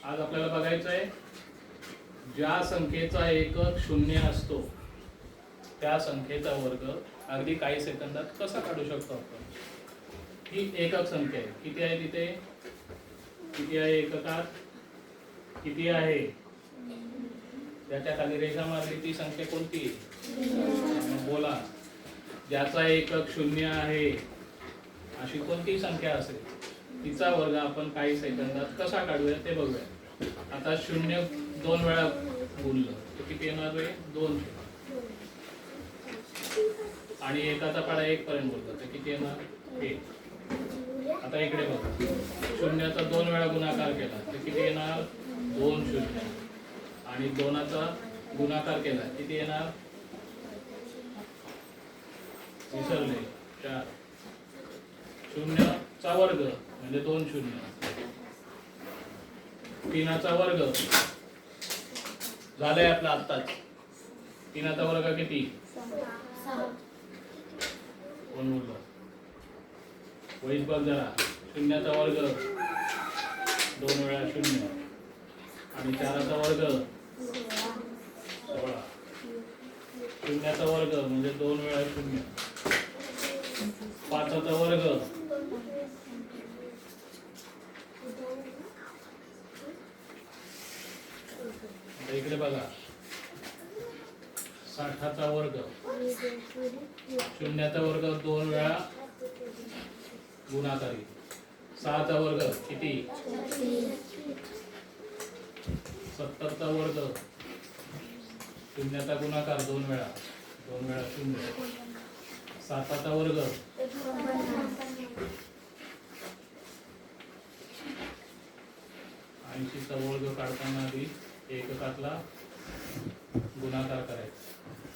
आज आपल्याला बघायचं आहे ज्या संख्येचा एकक शून्य असतो त्या संख्येचा वर्ग अगदी काही सेकंदात कसा काढू शकतो आपण। ही एकक संख्या आहे, किती आहे तिथे, किती आहे एककात, किती आहे, त्याच्या खाली रेषा मारली ती संख्या कोणती, बोला। ज्याचा एकक शून्य आहे अशी कोणती संख्या असेल तिचा वर्ग आपण काही सेकंदात कसा काढूया ते बघूया। आता शून्य 2 वेळा गुणलं तर किती येणार आहे, 2। आणि एकाचा पाडा 1 पर्यंत बोलतो तर किती येणार, 1। आता इकडे बघा, शून्याचा 2 वेळा गुणाकार केला तर किती येणार, 2 शून्य। आणि 2चा गुणाकार केला किती येणार, विसरले 4। शून्यचा वर्ग म्हणजे 2 शून्य। 3चा वर्ग झालाय आपला आत्ताच। 3चा वर्ग किती, 6। कोण बोललो, वहीत बघ जरा। 0चा वर्ग 2 वेळा 0 आणि 4चा वर्ग 16। 0चा वर्ग म्हणजे 2 वेळा 0। 5चा वर्ग इकडे बघा, 60चा वर्ग। 0चा वर्ग 2 वेळा गुणाकारी। 6चा वर्ग किती, 70चा वर्ग 0चा गुणाकार 2 वेळा 0। 7चा वर्ग 80चा वर्ग काढताना आधी एककातला गुणाकार करायचा।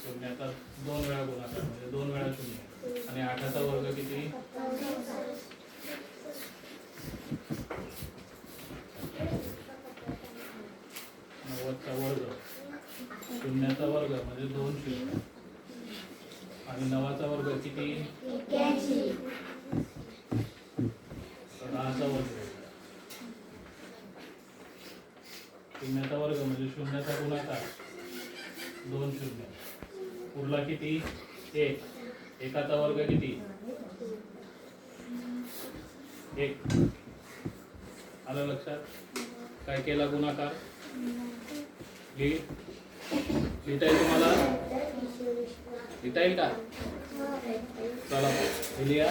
0चा 2 वेळा गुणाकार म्हणजे 2 वेळा 0। आणि 8चा वर्ग किती, 90चा वर्ग। 0चा वर्ग म्हणजे 2 शून्य। आणि 9चा वर्ग किती, 81। 10चा वर्ग। 0चा वर्ग म्हणजे 0चा गुणाकार 2 शून्य। उरला किती, 1। 1चा वर्ग किती, 1। आलं लक्षात, काय केला गुणाकार, लिहिता येईल तुम्हाला, लिहिता येईल का, चला लिहा।